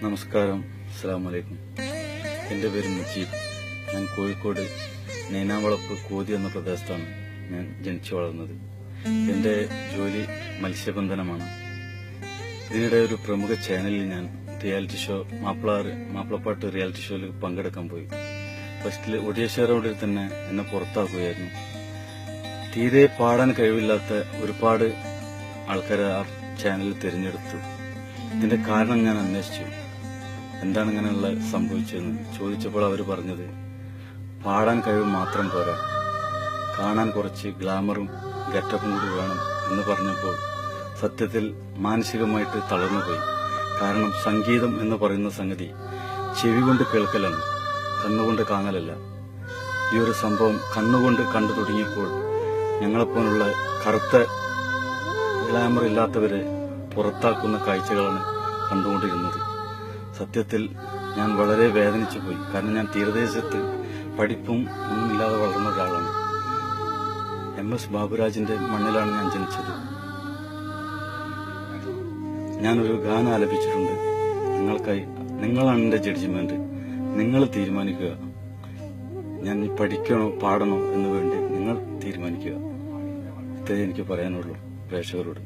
നമസ്കാരം, അസ്സലാമു അലൈക്കും. എൻ്റെ പേര് മുജീബ്. ഞാൻ കോഴിക്കോട് നൈനാവളപ്പ് കോതി എന്ന പ്രദേശത്താണ് ഞാൻ ജനിച്ചു വളർന്നത്. എൻ്റെ ജോലി മത്സ്യബന്ധനമാണ്. ഇതിനിടെ ഒരു പ്രമുഖ ചാനലിൽ ഞാൻ റിയാലിറ്റി ഷോ മാപ്പിളപ്പാട്ട് റിയാലിറ്റി ഷോയിൽ പങ്കെടുക്കാൻ പോയി. ഫസ്റ്റിൽ ഒഡിയശാരോടിൽ തന്നെ എന്നെ പുറത്താക്കുകയായിരുന്നു. തീരെ പാടാൻ കഴിവില്ലാത്ത ഒരുപാട് ആൾക്കാരെ ആ ചാനലിൽ തിരഞ്ഞെടുത്തു. ഇതിന്റെ കാരണം ഞാൻ അന്വേഷിച്ചു, എന്താണ് ഇങ്ങനെയുള്ള സംഭവിച്ചതെന്ന് ചോദിച്ചപ്പോൾ അവർ പറഞ്ഞത്, പാടാൻ കഴിവ് മാത്രം പോരാ, കാണാൻ കുറച്ച് ഗ്ലാമറും ഗെറ്റപ്പും കൂടി വേണം എന്ന് പറഞ്ഞപ്പോൾ സത്യത്തിൽ മാനസികമായിട്ട് തളർന്നുപോയി. കാരണം സംഗീതം എന്ന് പറയുന്ന സംഗതി ചെവി കൊണ്ട് കേൾക്കലാണ്, കണ്ണുകൊണ്ട് കാണലല്ല. ഈ ഒരു സംഭവം കണ്ണുകൊണ്ട് കണ്ടു തുടങ്ങിയപ്പോൾ ഞങ്ങളെപ്പോലുള്ള കറുത്ത ഗ്ലാമർ ഇല്ലാത്തവരെ പുറത്താക്കുന്ന കാഴ്ചകളാണ് കണ്ടുകൊണ്ടിരുന്നത്. സത്യത്തിൽ ഞാൻ വളരെ വേദനിച്ചു പോയി. കാരണം ഞാൻ തീരദേശത്ത് പഠിപ്പും ഒന്നുമില്ലാതെ വളർന്ന ഒരാളാണ്. MS ബാബുരാജിന്റെ മണ്ണിലാണ് ഞാൻ ജനിച്ചത്. ഞാനൊരു ഗാനം ആലപിച്ചിട്ടുണ്ട് നിങ്ങൾക്കായി. നിങ്ങളാണ് എന്റെ ജഡ്ജിമെന്റ്. നിങ്ങൾ തീരുമാനിക്കുക, ഞാൻ പഠിക്കണോ പാടണോ എന്ന് വേണ്ടി നിങ്ങൾ തീരുമാനിക്കുക. ഇത്രേ എനിക്ക് പറയാനുള്ളൂ പ്രേക്ഷകരോട്.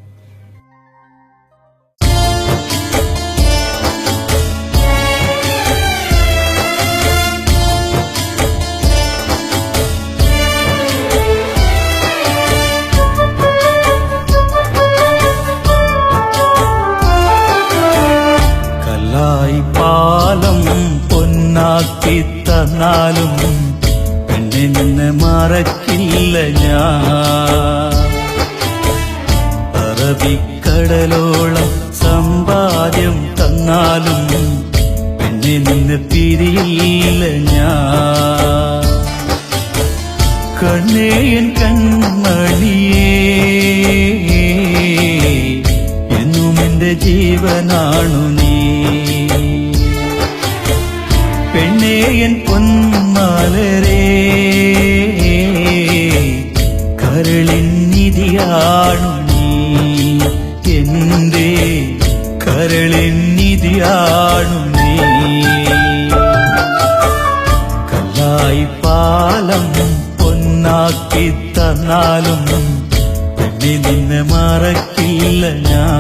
പാലം പൊന്നാക്കി തന്നാലും പെണ്ണെ നിന്നെ മറക്കില്ല ഞാൻ. അറബിക്കടലോളം സമ്പാദ്യം തന്നാലും പെണ്ണെ നിന്നെ പിരിയില്ല ഞാൻ. കണ്ണേയൻ കൺമണിയേ, എന്നും എന്റെ ജീവനാണു നീ. പെണ്ണേയൻ പൊന്മാലരേ, കരളിൻ നിധിയാണു നീ. എന്റെ കരളിൻ നിധിയാണു നീ. കല്ലായി പാലം പൊന്നാക്കി തന്നാലും പെണ്ണെ നിന്നെ മറക്കില്ല ഞാൻ.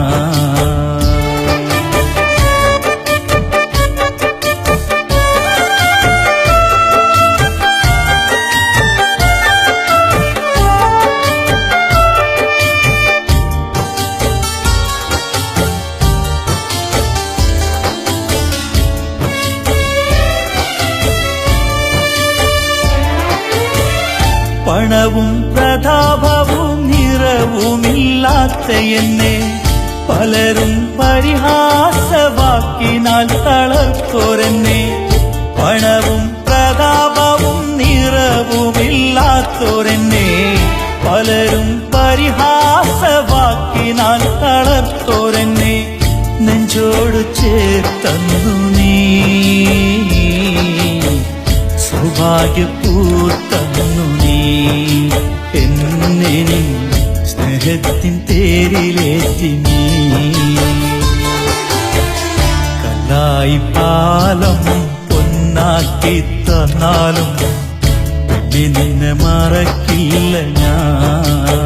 പണവും പ്രതാപവും നിറവുമില്ലാത്ത എന്നെ പലരും പരിഹാസവാക്കിനാൽ തളർത്തോരെന്നെ. പണവും പ്രതാപവും നിറവുമില്ലാത്തോരെന്നെ പലരും പരിഹാസവാക്കിനാൽ തളർത്തോരെന്നെ. നെഞ്ചോട് ചേർത്തന്നു നീ, സൗഭാഗ്യപൂർത്തന്നു നീ. എന്നെ സ്നേഹത്തിൻ തേരിലേറ്റി നീ. കല്ലായി പാലം പൊന്നാക്കി തന്നാലും പെണ്ണെ നിന്നെ മറക്കില്ല ഞാൻ.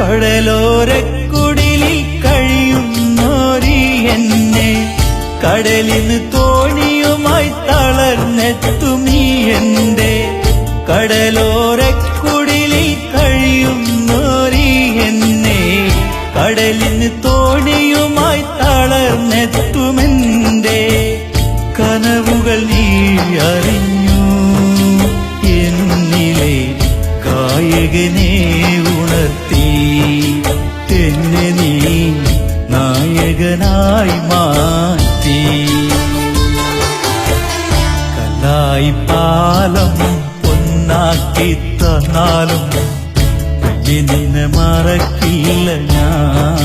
കടലോരക്കുടിലിൽ കഴിയുന്നോരി എന്നെ കടലിന് തോണിയുമായി തളർന്നെത്തുമീ എന്റെ. കടലോരക്കുടിലിൽ കഴിയുന്നോരി എന്നെ കടലിന് തോണിയുമായി തളർന്നെത്തുമെന്റെ. കനവുകൾ നീ അറിഞ്ഞു, എന്നിലെ കായകനെ ഉണർത്തി. എന്നെ നീ നായകനായി മാറ്റി. കല്ലായി പാലം പൊന്നാക്കി തന്നാലും നിന്നെ മറക്കില്ല ഞാൻ.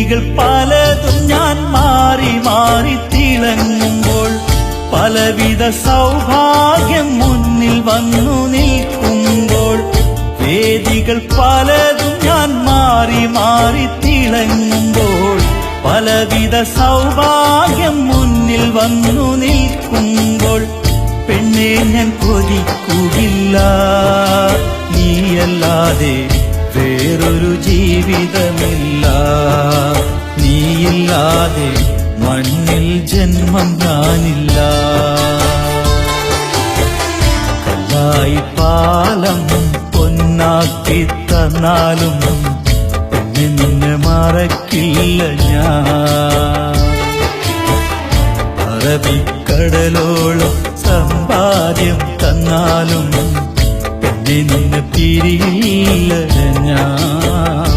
വേദികൾ പലതും ഞാൻ മാറി മാറി തിളങ്ങുമ്പോൾ പലവിധ സൗഭാഗ്യം മുന്നിൽ വന്നു നിൽക്കുമ്പോൾ വേദികൾ പലതും ഞാൻ മാറി മാറി തിളങ്ങുമ്പോൾ പലവിധ സൗഭാഗ്യം മുന്നിൽ വന്നു നിൽക്കുമ്പോൾ പെണ്ണെ ഞാൻ കൊതിക്കുകയില്ല നീയല്ലാതെ വേറൊരു ജീവിതമില്ല നീയില്ലാതെ മണ്ണിൽ ജന്മം ഞാനില്ല കല്ലായി പാലം പൊന്നാക്കി തന്നാലും പെണ്ണെ നിന്നെ മറക്കില്ല ഞാൻ അറബിക്കടലോളം സമ്പാദ്യം തന്നാലും പെണ്ണെ നിന്നെ പിരിയില്ല ഞാൻ